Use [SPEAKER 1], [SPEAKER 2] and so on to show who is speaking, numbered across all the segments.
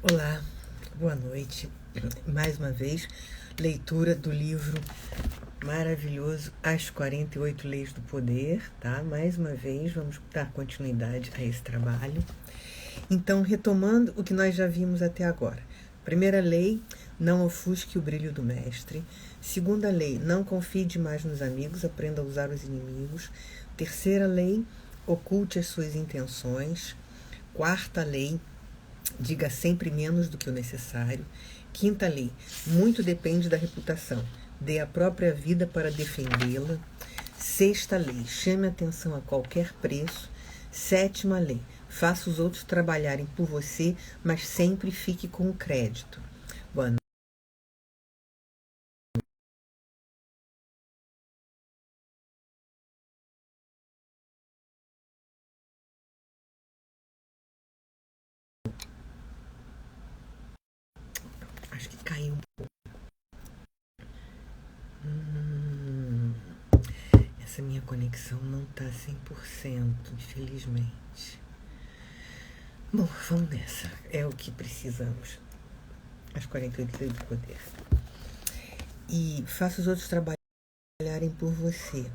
[SPEAKER 1] Olá, boa noite. Mais uma vez, leitura do livro maravilhoso As 48 Leis do Poder, tá? Mais uma vez, vamos dar continuidade a esse trabalho. Então, retomando o que nós já vimos até agora. Primeira lei, não ofusque o brilho do mestre. Segunda lei, não confie demais nos amigos, aprenda a usar os inimigos. Terceira lei, oculte as suas intenções. Quarta lei, diga sempre menos do que o necessário. Quinta lei, muito depende da reputação. Dê a própria vida para defendê-la. Sexta lei, chame atenção a qualquer preço. Sétima lei, faça os outros trabalharem por você, mas sempre fique com o crédito. Boa noite. Acho que caiu um pouco. Essa minha conexão não está 100%, infelizmente. Bom, vamos nessa. É o que precisamos. As 48 leis do poder. E faça os outros trabalharem por você,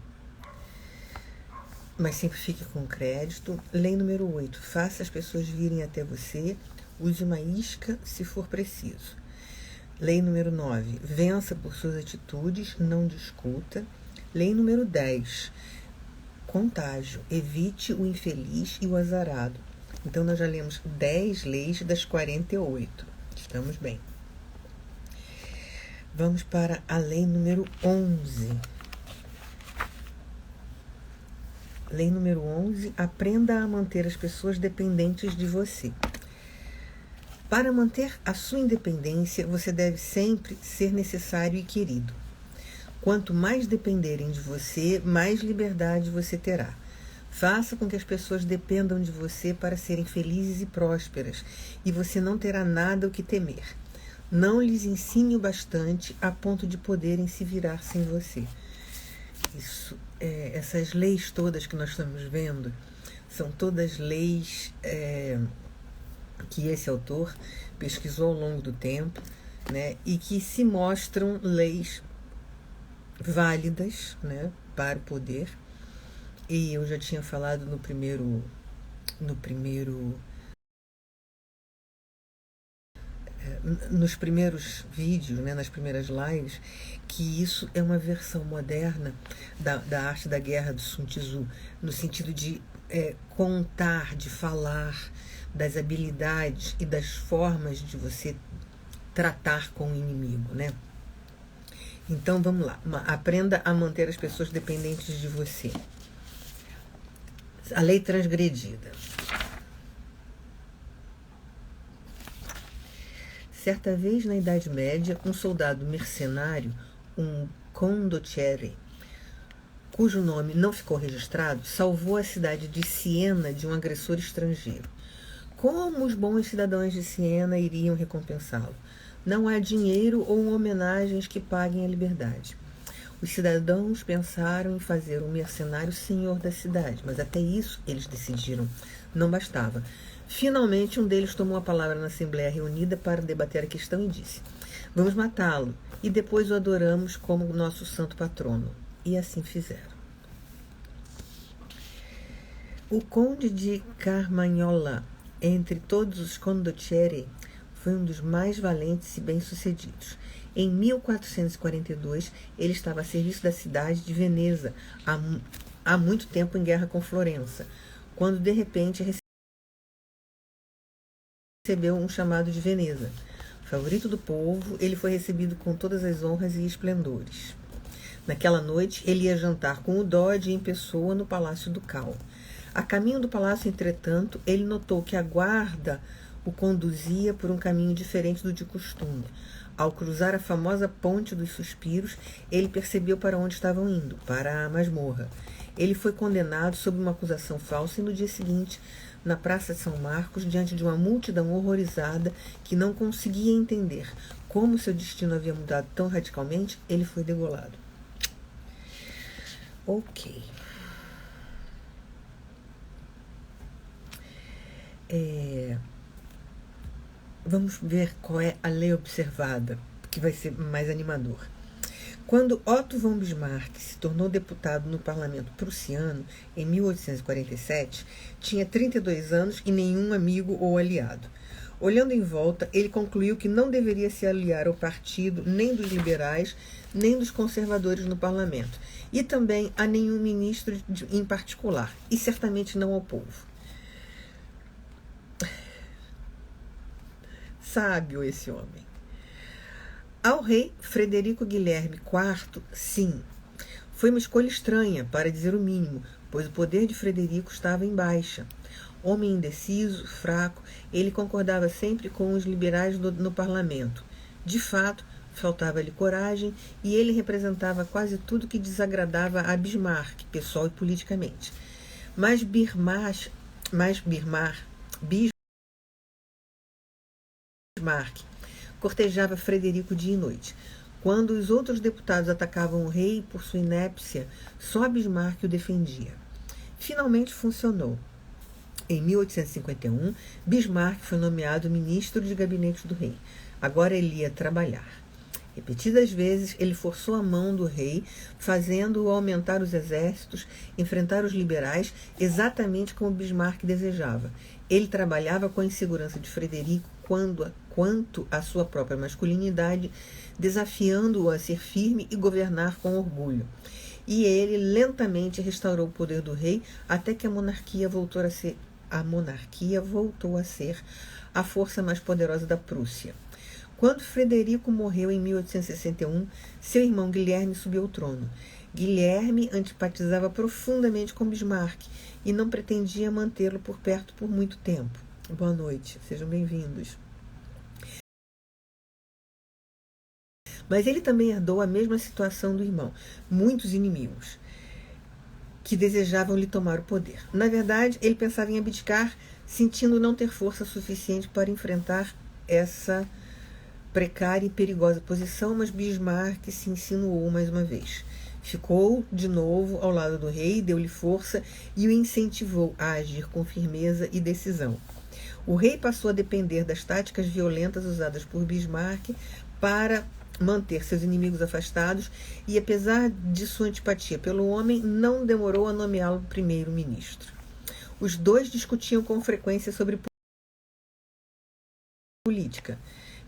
[SPEAKER 1] mas sempre fique com crédito. Lei número 8. Faça as pessoas virem até você. Use uma isca se for preciso. Lei número 9. Vença por suas atitudes, não discuta. Lei número 10. Contágio. Evite o infeliz e o azarado. Então, nós já lemos 10 leis das 48. Estamos bem. Vamos para a lei número 11. Lei número 11. Aprenda a manter as pessoas dependentes de você. Para manter a sua independência, você deve sempre ser necessário e querido. Quanto mais dependerem de você, mais liberdade você terá. Faça com que as pessoas dependam de você para serem felizes e prósperas, e você não terá nada o que temer. Não lhes ensine o bastante a ponto de poderem se virar sem você. Essas leis todas que nós estamos vendo são todas leis que esse autor pesquisou ao longo do tempo, né, e que se mostram leis válidas, né, para o poder. E eu já tinha falado nos primeiros vídeos, né, nas primeiras lives, que isso é uma versão moderna da arte da guerra do Sun Tzu, no sentido de contar, de falar, das habilidades e das formas de você tratar com o inimigo, né? Então vamos lá, aprenda a manter as pessoas dependentes de você. A lei transgredida. Certa vez, na Idade Média, um soldado mercenário, um condottiere, cujo nome não ficou registrado, salvou a cidade de Siena de um agressor estrangeiro. Como os bons cidadãos de Siena iriam recompensá-lo? Não há dinheiro ou homenagens que paguem a liberdade. Os cidadãos pensaram em fazer um mercenário senhor da cidade, mas até isso eles decidiram. Não bastava. Finalmente, um deles tomou a palavra na Assembleia reunida para debater a questão e disse: vamos matá-lo, e depois o adoramos como nosso santo patrono. E assim fizeram. O conde de Carmagnola, entre todos os condottieri, foi um dos mais valentes e bem-sucedidos. Em 1442, ele estava a serviço da cidade de Veneza, há muito tempo em guerra com Florença, quando de repente recebeu um chamado de Veneza. Favorito do povo, ele foi recebido com todas as honras e esplendores. Naquela noite, ele ia jantar com o Doge em pessoa no Palácio Ducal. A caminho do palácio, entretanto, ele notou que a guarda o conduzia por um caminho diferente do de costume. Ao cruzar a famosa Ponte dos Suspiros, ele percebeu para onde estavam indo, para a masmorra. Ele foi condenado sob uma acusação falsa e no dia seguinte, na Praça de São Marcos, diante de uma multidão horrorizada que não conseguia entender como seu destino havia mudado tão radicalmente, ele foi degolado. Ok. Vamos ver qual é a lei observada, que vai ser mais animador. Quando Otto von Bismarck se tornou deputado no parlamento prussiano, em 1847, tinha 32 anos e nenhum amigo ou aliado. Olhando em volta, ele concluiu que não deveria se aliar ao partido nem dos liberais, nem dos conservadores no parlamento, e também a nenhum ministro em particular, e certamente não ao povo. Sábio esse homem. Ao rei Frederico Guilherme IV, sim. Foi uma escolha estranha, para dizer o mínimo, pois o poder de Frederico estava em baixa. Homem indeciso, fraco, ele concordava sempre com os liberais no parlamento. De fato, faltava-lhe coragem e ele representava quase tudo que desagradava a Bismarck, pessoal e politicamente. Mas Bismarck cortejava Frederico dia e noite. Quando os outros deputados atacavam o rei por sua inépcia, só Bismarck o defendia. Finalmente funcionou. Em 1851, Bismarck foi nomeado ministro de gabinete do rei. Agora ele ia trabalhar. Repetidas vezes, ele forçou a mão do rei, fazendo-o aumentar os exércitos, enfrentar os liberais, exatamente como Bismarck desejava. Ele trabalhava com a insegurança de Frederico quanto à sua própria masculinidade, desafiando-o a ser firme e governar com orgulho. E ele lentamente restaurou o poder do rei até que a monarquia voltou a ser a força mais poderosa da Prússia. Quando Frederico morreu em 1861, seu irmão Guilherme subiu ao trono. Guilherme antipatizava profundamente com Bismarck e não pretendia mantê-lo por perto por muito tempo. Boa noite, sejam bem-vindos. Mas ele também herdou a mesma situação do irmão, muitos inimigos que desejavam lhe tomar o poder. Na verdade, ele pensava em abdicar, sentindo não ter força suficiente para enfrentar essa precária e perigosa posição, mas Bismarck se insinuou mais uma vez. Ficou de novo ao lado do rei, deu-lhe força e o incentivou a agir com firmeza e decisão. O rei passou a depender das táticas violentas usadas por Bismarck para manter seus inimigos afastados e, apesar de sua antipatia pelo homem, não demorou a nomeá-lo primeiro-ministro. Os dois discutiam com frequência sobre política.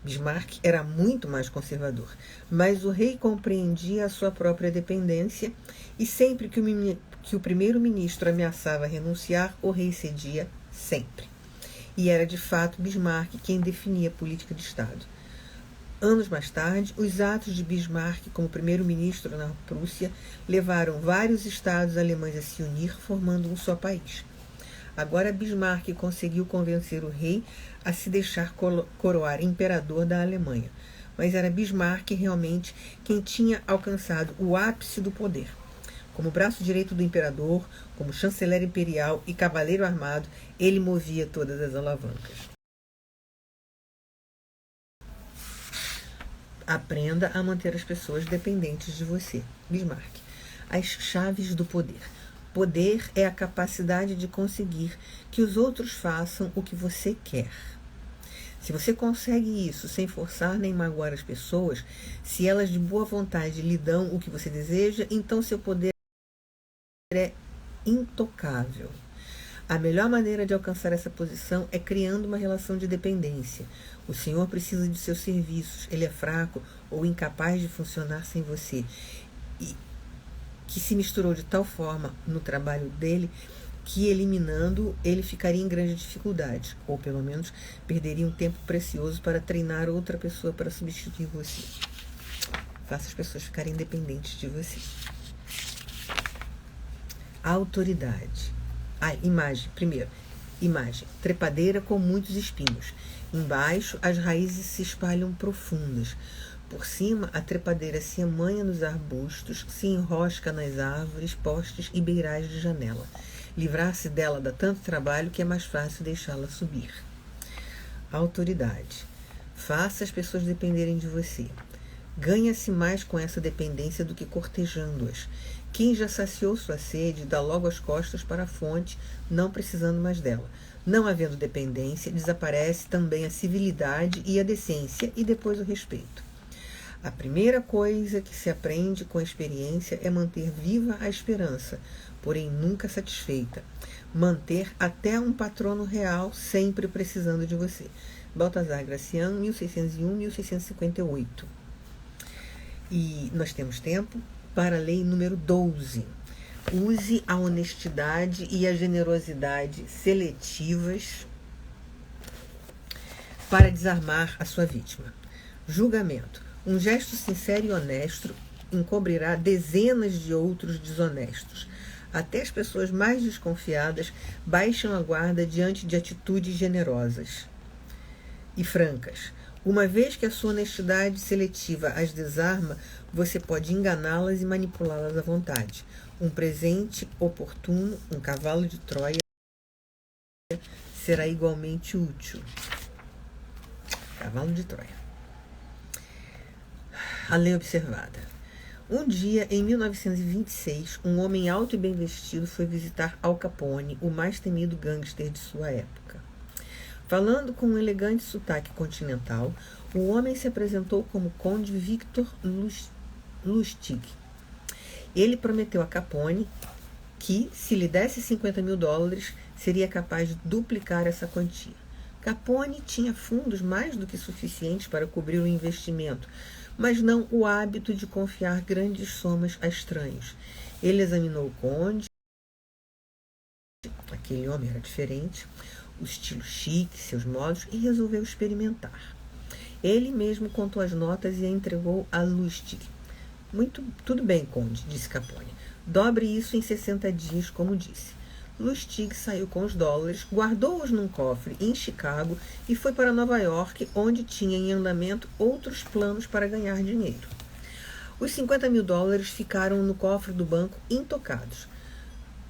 [SPEAKER 1] Bismarck era muito mais conservador, mas o rei compreendia a sua própria dependência e sempre que o primeiro-ministro ameaçava renunciar, o rei cedia sempre. E era de fato Bismarck quem definia a política de Estado. Anos mais tarde, os atos de Bismarck como primeiro-ministro na Prússia levaram vários estados alemães a se unir, formando um só país. Agora Bismarck conseguiu convencer o rei a se deixar coroar imperador da Alemanha, mas era Bismarck realmente quem tinha alcançado o ápice do poder. Como braço direito do imperador, como chanceler imperial e cavaleiro armado, ele movia todas as alavancas. Aprenda a manter as pessoas dependentes de você. Bismarck. As chaves do poder. Poder é a capacidade de conseguir que os outros façam o que você quer. Se você consegue isso sem forçar nem magoar as pessoas, se elas de boa vontade lhe dão o que você deseja, então seu poder é intocável. A melhor maneira de alcançar essa posição é criando uma relação de dependência. O senhor precisa de seus serviços, ele é fraco ou incapaz de funcionar sem você. E que se misturou de tal forma no trabalho dele que, eliminando, ele ficaria em grande dificuldade, ou pelo menos perderia um tempo precioso para treinar outra pessoa para substituir você. Faça as pessoas ficarem dependentes de você. Autoridade. Imagem. Primeiro, imagem. Trepadeira com muitos espinhos. Embaixo, as raízes se espalham profundas. Por cima, a trepadeira se amanha nos arbustos, se enrosca nas árvores, postes e beirais de janela. Livrar-se dela dá tanto trabalho que é mais fácil deixá-la subir. Autoridade. Faça as pessoas dependerem de você. Ganha-se mais com essa dependência do que cortejando-as. Quem já saciou sua sede dá logo as costas para a fonte, não precisando mais dela. Não havendo dependência, desaparece também a civilidade e a decência, e depois o respeito. A primeira coisa que se aprende com a experiência é manter viva a esperança, porém nunca satisfeita. Manter até um patrono real sempre precisando de você. Baltazar Gracian, 1601-1658. E nós temos tempo para a lei número 12. Use a honestidade e a generosidade seletivas para desarmar a sua vítima. Julgamento. Um gesto sincero e honesto encobrirá dezenas de outros desonestos. Até as pessoas mais desconfiadas baixam a guarda diante de atitudes generosas e francas. Uma vez que a sua honestidade seletiva as desarma, você pode enganá-las e manipulá-las à vontade. Um presente oportuno, um cavalo de Troia, será igualmente útil. Cavalo de Troia. A lei observada. Um dia, em 1926, um homem alto e bem vestido foi visitar Al Capone, o mais temido gangster de sua época. Falando com um elegante sotaque continental, o homem se apresentou como Conde Victor Lustig. Ele prometeu a Capone que, se lhe desse $50.000, seria capaz de duplicar essa quantia. Capone tinha fundos mais do que suficientes para cobrir o investimento, mas não o hábito de confiar grandes somas a estranhos. Ele examinou o conde, aquele homem era diferente, o estilo chique, seus modos, e resolveu experimentar. Ele mesmo contou as notas e a entregou a Lustig. Tudo bem, conde, disse Capone. Dobre isso em 60 dias, como disse. Lustig saiu com os dólares, guardou-os num cofre em Chicago e foi para Nova York, onde tinha em andamento outros planos para ganhar dinheiro. Os $50.000 ficaram no cofre do banco intocados.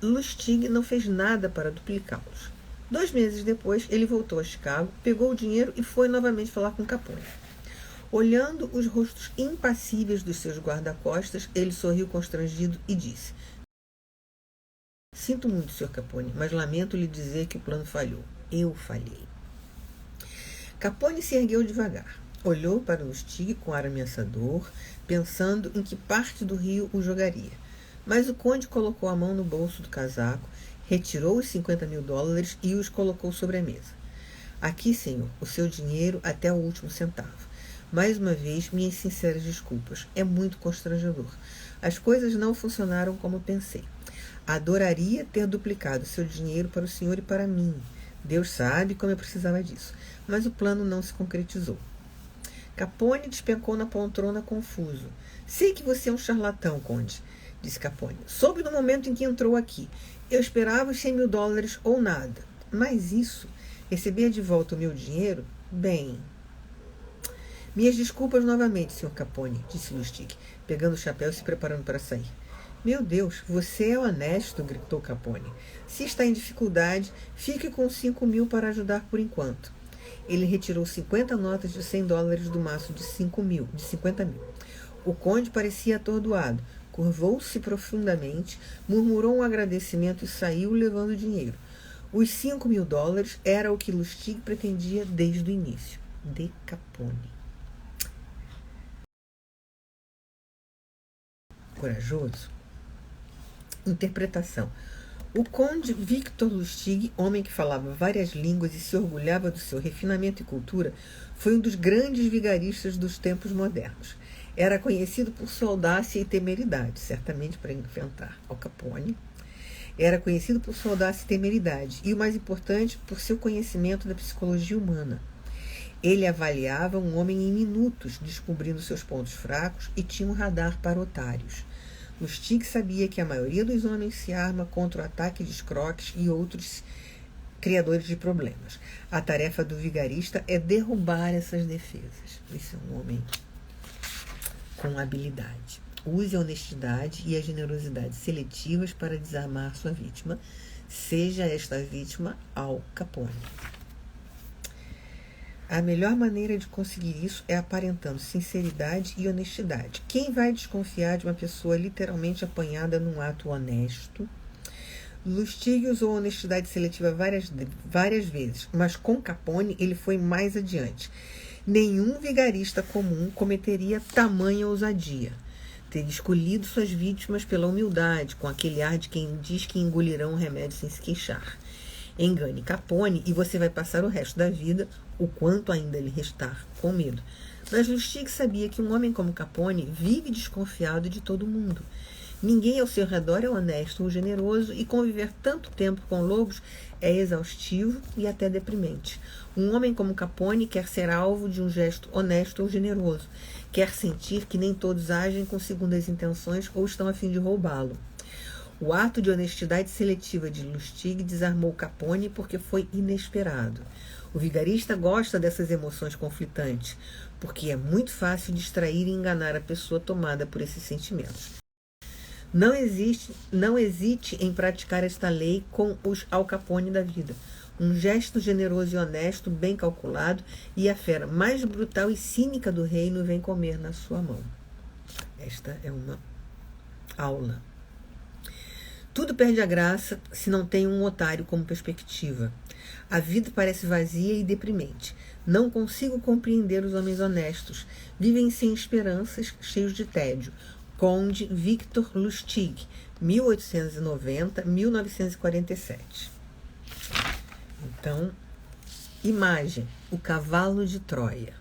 [SPEAKER 1] Lustig não fez nada para duplicá-los. 2 meses depois, ele voltou a Chicago, pegou o dinheiro e foi novamente falar com Capone. Olhando os rostos impassíveis dos seus guarda-costas, ele sorriu constrangido e disse: Sinto muito, Sr. Capone, mas lamento lhe dizer que o plano falhou. Eu falhei. Capone se ergueu devagar. Olhou para Lustig com ar ameaçador, pensando em que parte do rio o jogaria. Mas o conde colocou a mão no bolso do casaco, retirou os $50.000 e os colocou sobre a mesa. Aqui, senhor, o seu dinheiro até o último centavo. Mais uma vez, minhas sinceras desculpas. É muito constrangedor. As coisas não funcionaram como pensei. Adoraria ter duplicado seu dinheiro para o senhor e para mim. Deus sabe como eu precisava disso. Mas o plano não se concretizou. Capone despencou na poltrona confuso. Sei que você é um charlatão, conde, disse Capone. Soube no momento em que entrou aqui. Eu esperava os $100.000 ou nada. Mas isso, receber de volta o meu dinheiro, bem... Minhas desculpas novamente, Sr. Capone, disse Lustig, pegando o chapéu e se preparando para sair. Meu Deus, você é honesto, gritou Capone. Se está em dificuldade, fique com $5.000 para ajudar por enquanto. Ele retirou 50 notas de $100 do maço de 50.000. O conde parecia atordoado. Curvou-se profundamente, murmurou um agradecimento e saiu levando o dinheiro. Os $5.000 era o que Lustig pretendia desde o início. De Capone. Corajoso? Interpretação. O conde Victor Lustig, homem que falava várias línguas e se orgulhava do seu refinamento e cultura, foi um dos grandes vigaristas dos tempos modernos. Era conhecido por sua audácia e temeridade, certamente para enfrentar Al Capone. Era conhecido por sua audácia e temeridade, e o mais importante, por seu conhecimento da psicologia humana. Ele avaliava um homem em minutos, descobrindo seus pontos fracos, e tinha um radar para otários. Lustig sabia que a maioria dos homens se arma contra o ataque de escroques e outros criadores de problemas. A tarefa do vigarista é derrubar essas defesas. Esse é um homem com habilidade. Use a honestidade e a generosidade seletivas para desarmar sua vítima, seja esta vítima Al Capone. A melhor maneira de conseguir isso é aparentando sinceridade e honestidade. Quem vai desconfiar de uma pessoa literalmente apanhada num ato honesto? Lustig usou honestidade seletiva várias vezes, mas com Capone ele foi mais adiante. Nenhum vigarista comum cometeria tamanha ousadia. Teria escolhido suas vítimas pela humildade, com aquele ar de quem diz que engolirão um remédio sem se queixar. Engane Capone e você vai passar o resto da vida, o quanto ainda lhe restar, com medo. Mas Lustig sabia que um homem como Capone vive desconfiado de todo mundo. Ninguém ao seu redor é honesto ou generoso e conviver tanto tempo com lobos é exaustivo e até deprimente. Um homem como Capone quer ser alvo de um gesto honesto ou generoso. Quer sentir que nem todos agem com segundas intenções ou estão a fim de roubá-lo. O ato de honestidade seletiva de Lustig desarmou Capone porque foi inesperado. O vigarista gosta dessas emoções conflitantes, porque é muito fácil distrair e enganar a pessoa tomada por esses sentimentos. Não hesite em praticar esta lei com os Al Capone da vida. Um gesto generoso e honesto, bem calculado, e a fera mais brutal e cínica do reino vem comer na sua mão. Esta é uma aula. Tudo perde a graça se não tem um otário como perspectiva. A vida parece vazia e deprimente. Não consigo compreender os homens honestos. Vivem sem esperanças, cheios de tédio. Conde Victor Lustig, 1890-1947. Então, imagem, o cavalo de Troia.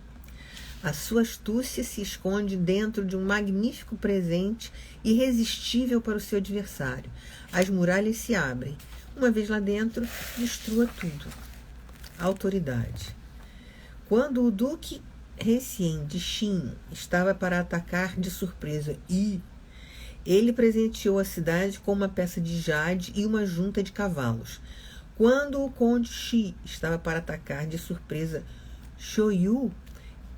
[SPEAKER 1] A sua astúcia se esconde dentro de um magnífico presente irresistível para o seu adversário. As muralhas se abrem. Uma vez lá dentro, destrua tudo. Autoridade. Quando o duque Recien de Qin estava para atacar de surpresa ele presenteou a cidade com uma peça de jade e uma junta de cavalos. Quando o conde Xi estava para atacar de surpresa Shoyu,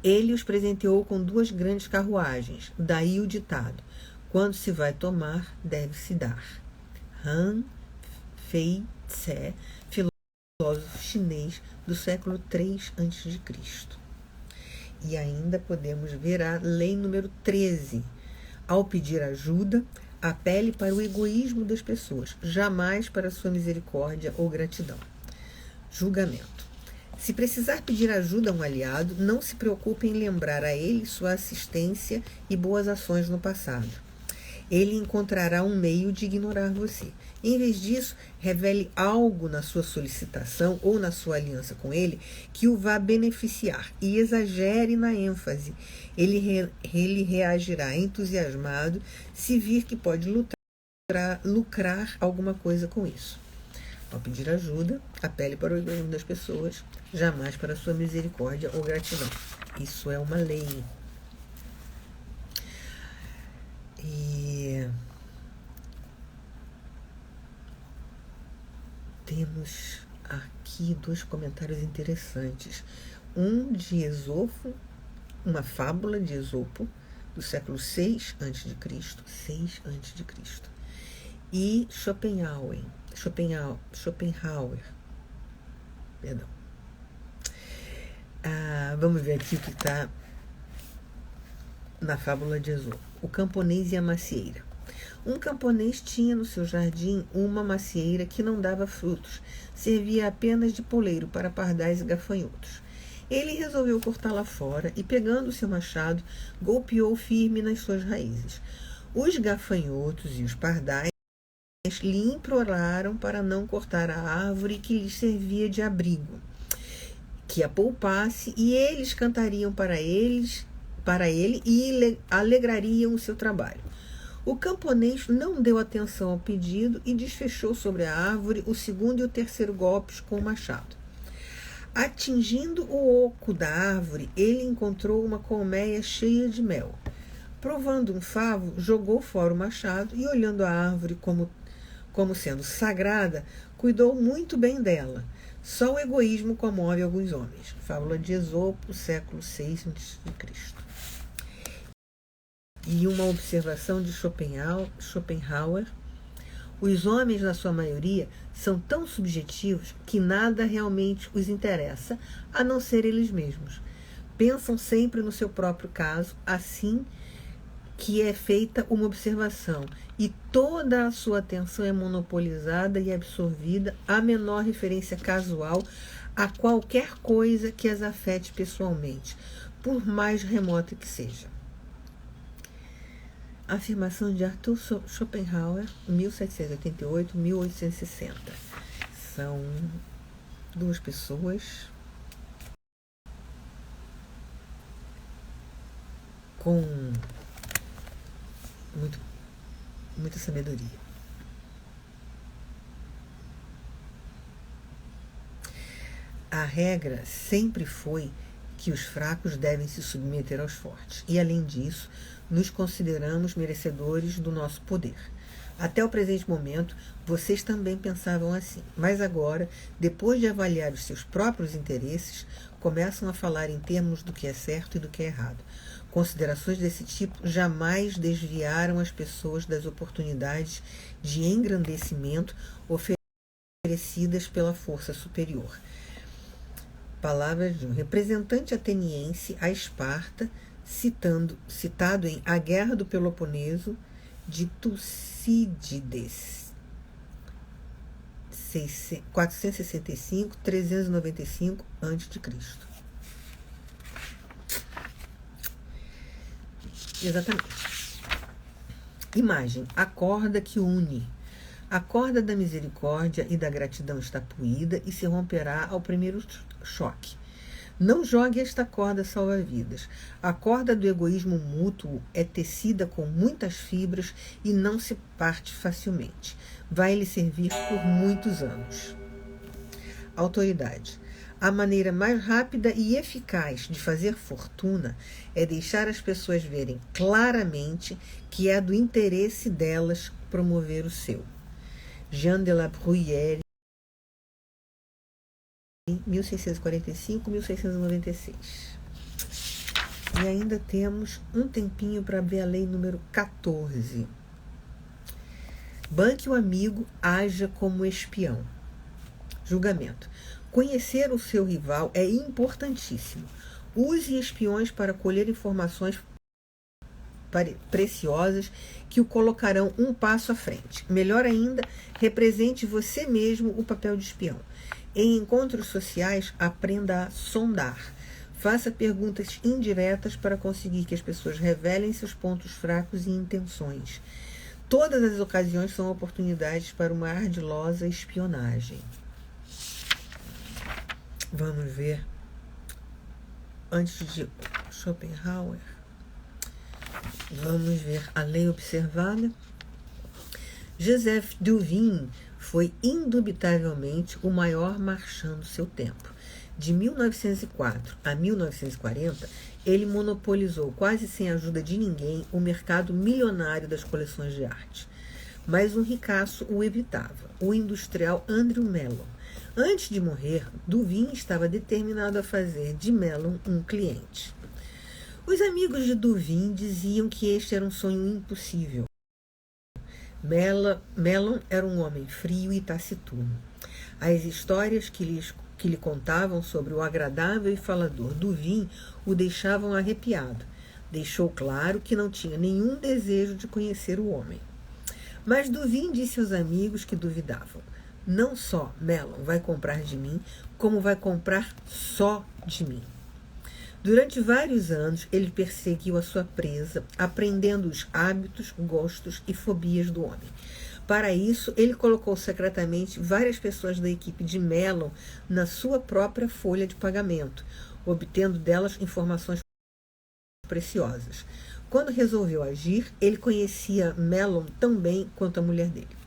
[SPEAKER 1] ele os presenteou com 2 grandes carruagens. Daí o ditado: quando se vai tomar, deve-se dar. Han Fei Tse, filósofo chinês do século III a.C. E ainda podemos ver a lei número 13. Ao pedir ajuda, apele para o egoísmo das pessoas, jamais para a sua misericórdia ou gratidão. Julgamento. Se precisar pedir ajuda a um aliado, não se preocupe em lembrar a ele sua assistência e boas ações no passado. Ele encontrará um meio de ignorar você. Em vez disso, revele algo na sua solicitação ou na sua aliança com ele que o vá beneficiar e exagere na ênfase. Ele reagirá entusiasmado se vir que pode lucrar alguma coisa com isso. Ao pedir ajuda, apele para o egoísmo das pessoas, jamais para a sua misericórdia ou gratidão. Isso é uma lei. E temos aqui 2 comentários interessantes. Um de Esopo, uma fábula de Esopo, do século VI a.C., e Schopenhauer. Perdão. Vamos ver aqui o que está na fábula de Esopo. O camponês e a macieira. Um camponês tinha no seu jardim uma macieira que não dava frutos, servia apenas de poleiro para pardais e gafanhotos. Ele resolveu cortá-la fora e, pegando seu machado, golpeou firme nas suas raízes. Os gafanhotos e os pardais lhe imploraram para não cortar a árvore que lhes servia de abrigo, que a poupasse, e eles cantariam para ele e alegrariam o seu trabalho. O camponês não deu atenção ao pedido e desfechou sobre a árvore o 2º e o 3º golpes com o machado. Atingindo o oco da árvore, ele encontrou uma colmeia cheia de mel. Provando um favo, jogou fora o machado e, olhando a árvore como sendo sagrada, cuidou muito bem dela. Só o egoísmo comove alguns homens. Fábula de Esopo, século VI a.C. E uma observação de Schopenhauer: os homens, na sua maioria, são tão subjetivos que nada realmente os interessa, a não ser eles mesmos. Pensam sempre no seu próprio caso, assim que é feita uma observação, e toda a sua atenção é monopolizada e absorvida à menor referência casual a qualquer coisa que as afete pessoalmente, por mais remota que seja. Afirmação de Arthur Schopenhauer, 1788-1860. São duas pessoas com muita sabedoria. A regra sempre foi que os fracos devem se submeter aos fortes, e além disso, nos consideramos merecedores do nosso poder. Até o presente momento, vocês também pensavam assim, mas agora, depois de avaliar os seus próprios interesses, começam a falar em termos do que é certo e do que é errado. Considerações desse tipo jamais desviaram as pessoas das oportunidades de engrandecimento oferecidas pela força superior. Palavras de um representante ateniense a Esparta, citado em A Guerra do Peloponeso, de Tucídides, 465-395 a.C. Exatamente. Imagem, a corda que une. A corda da misericórdia e da gratidão está puída e se romperá ao primeiro choque. Não jogue esta corda salva-vidas. A corda do egoísmo mútuo é tecida com muitas fibras e não se parte facilmente. Vai lhe servir por muitos anos. Autoridade. A maneira mais rápida e eficaz de fazer fortuna é deixar as pessoas verem claramente que é do interesse delas promover o seu. Jean de la Bruyère, 1645-1696. E ainda temos um tempinho para ver a lei número 14. Banque o amigo, haja como espião. Julgamento. Conhecer o seu rival é importantíssimo. Use espiões para colher informações preciosas que o colocarão um passo à frente. Melhor ainda, represente você mesmo o papel de espião. Em encontros sociais, aprenda a sondar. Faça perguntas indiretas para conseguir que as pessoas revelem seus pontos fracos e intenções. Todas as ocasiões são oportunidades para uma ardilosa espionagem. Vamos ver. Antes de Schopenhauer, vamos ver a lei observada. Joseph Duvin foi indubitavelmente o maior marchand do seu tempo. De 1904 a 1940, ele monopolizou, quase sem ajuda de ninguém, o mercado milionário das coleções de arte. Mas um ricaço o evitava, o industrial Andrew Mellon. Antes de morrer, Duvin estava determinado a fazer de Mellon um cliente. Os amigos de Duvin diziam que este era um sonho impossível. Mellon era um homem frio e taciturno. As histórias que lhe contavam sobre o agradável e falador Duvin o deixavam arrepiado. Deixou claro que não tinha nenhum desejo de conhecer o homem. Mas Duvin disse aos amigos que duvidavam: não só Mellon vai comprar de mim, como vai comprar só de mim. Durante vários anos, ele perseguiu a sua presa, aprendendo os hábitos, gostos e fobias do homem. Para isso, ele colocou secretamente várias pessoas da equipe de Mellon na sua própria folha de pagamento, obtendo delas informações preciosas. Quando resolveu agir, ele conhecia Mellon tão bem quanto a mulher dele.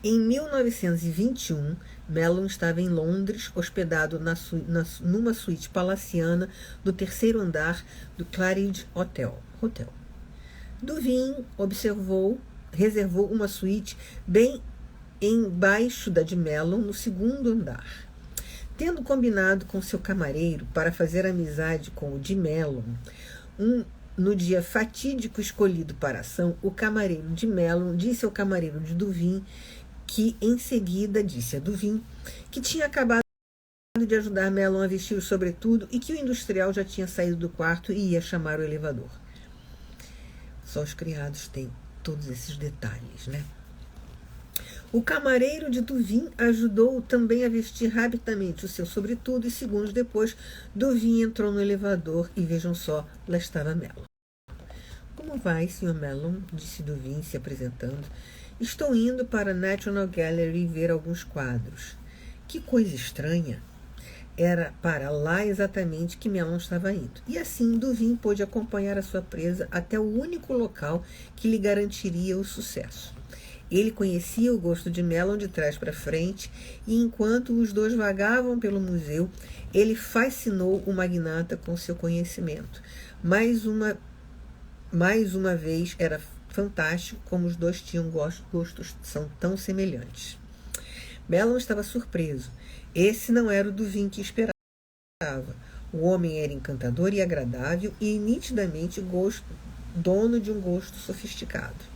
[SPEAKER 1] Em 1921, Mellon estava em Londres, hospedado numa suíte palaciana do terceiro andar do Claridge Hotel. Duvin reservou uma suíte bem embaixo da de Mellon, no segundo andar. Tendo combinado com seu camareiro para fazer amizade com o de Mellon, no dia fatídico escolhido para a ação, o camareiro de Mellon disse ao camareiro de Duvin que em seguida disse a Duvin que tinha acabado de ajudar Mellon a vestir o sobretudo e que o industrial já tinha saído do quarto e ia chamar o elevador. Só os criados têm todos esses detalhes, né? O camareiro de Duvin ajudou também a vestir rapidamente o seu sobretudo e segundos depois, Duvin entrou no elevador e vejam só, lá estava Mellon. Como vai, Sr. Mellon? Disse Duvin, se apresentando. Estou indo para a National Gallery ver alguns quadros. Que coisa estranha! Era para lá exatamente que Mellon estava indo. E assim, Duvin pôde acompanhar a sua presa até o único local que lhe garantiria o sucesso. Ele conhecia o gosto de Mellon de trás para frente, e enquanto os dois vagavam pelo museu, ele fascinou o magnata com seu conhecimento. Mais uma vez, era fantástico como os dois tinham gostos são tão semelhantes. Mellon estava surpreso. Esse não era o Duvin que esperava. O homem era encantador e agradável e nitidamente dono de um gosto sofisticado.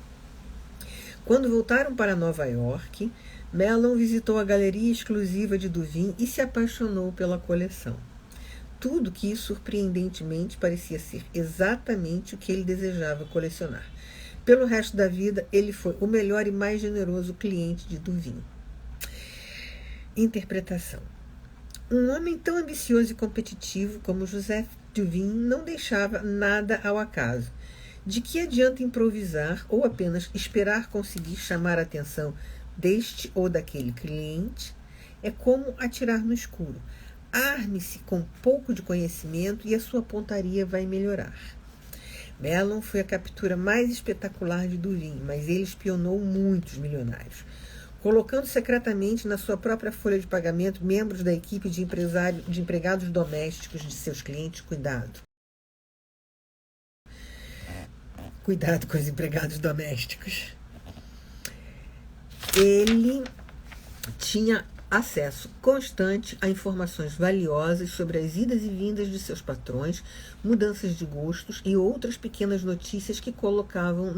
[SPEAKER 1] Quando voltaram para Nova York, Mellon visitou a galeria exclusiva de Duvin e se apaixonou pela coleção. Tudo que, surpreendentemente, parecia ser exatamente o que ele desejava colecionar. Pelo resto da vida, ele foi o melhor e mais generoso cliente de Duvin. Interpretação. Um homem tão ambicioso e competitivo como Joseph Duvin não deixava nada ao acaso. De que adianta improvisar ou apenas esperar conseguir chamar a atenção deste ou daquele cliente? É como atirar no escuro. Arme-se com pouco de conhecimento e a sua pontaria vai melhorar. Mellon foi a captura mais espetacular de Duvin, mas ele espionou muitos milionários, colocando secretamente na sua própria folha de pagamento membros da equipe de empregados domésticos de seus clientes. Cuidado com os empregados domésticos. Ele tinha acesso constante a informações valiosas sobre as idas e vindas de seus patrões, mudanças de gostos e outras pequenas notícias que o colocavam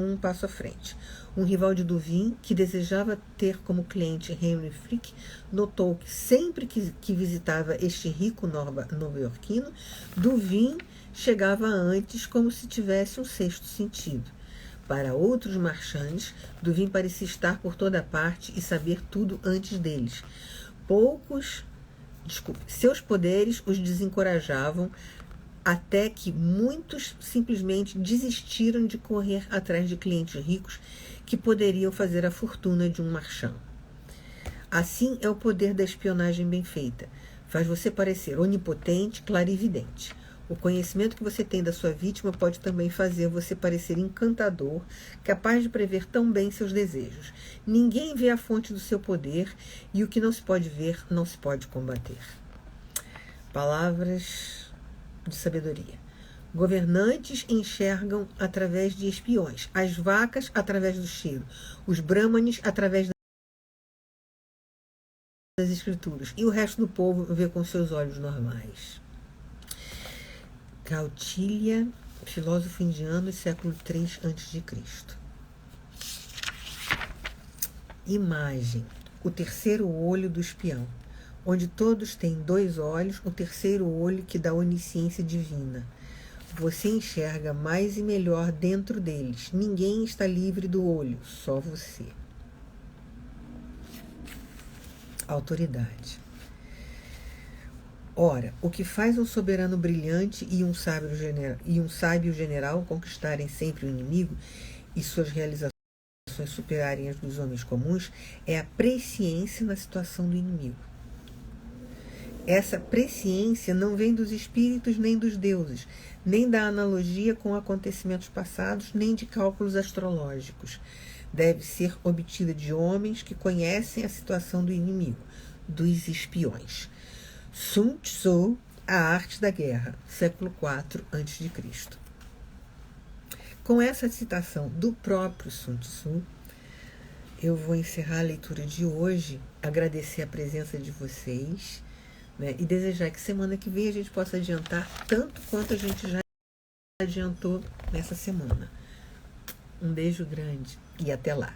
[SPEAKER 1] um passo à frente. Um rival de Duvin, que desejava ter como cliente Henry Frick, notou que sempre que visitava este rico nova-iorquino, Duvin chegava antes, como se tivesse um sexto sentido. Para outros marchands, Duvin parecia estar por toda parte e saber tudo antes deles. Seus poderes os desencorajavam, até que muitos simplesmente desistiram de correr atrás de clientes ricos que poderiam fazer a fortuna de um marchand. Assim é o poder da espionagem bem feita. Faz você parecer onipotente, clarividente. O conhecimento que você tem da sua vítima pode também fazer você parecer encantador, capaz de prever tão bem seus desejos. Ninguém vê a fonte do seu poder e o que não se pode ver não se pode combater. Palavras de sabedoria. Governantes enxergam através de espiões, as vacas através do cheiro, os brahmanes através das escrituras e o resto do povo vê com seus olhos normais. Kautilya, filósofo indiano, século III a.C. Imagem. O terceiro olho do espião. Onde todos têm dois olhos, o terceiro olho que dá onisciência divina. Você enxerga mais e melhor dentro deles. Ninguém está livre do olho, só você. Autoridade. Ora, o que faz um soberano brilhante e um sábio general conquistarem sempre o inimigo e suas realizações superarem as dos homens comuns é a presciência na situação do inimigo. Essa presciência não vem dos espíritos nem dos deuses, nem da analogia com acontecimentos passados, nem de cálculos astrológicos. Deve ser obtida de homens que conhecem a situação do inimigo, dos espiões. Sun Tzu, A Arte da Guerra, século IV a.C. Com essa citação do próprio Sun Tzu, eu vou encerrar a leitura de hoje, agradecer a presença de vocês, né, e desejar que semana que vem a gente possa adiantar tanto quanto a gente já adiantou nessa semana. Um beijo grande e até lá.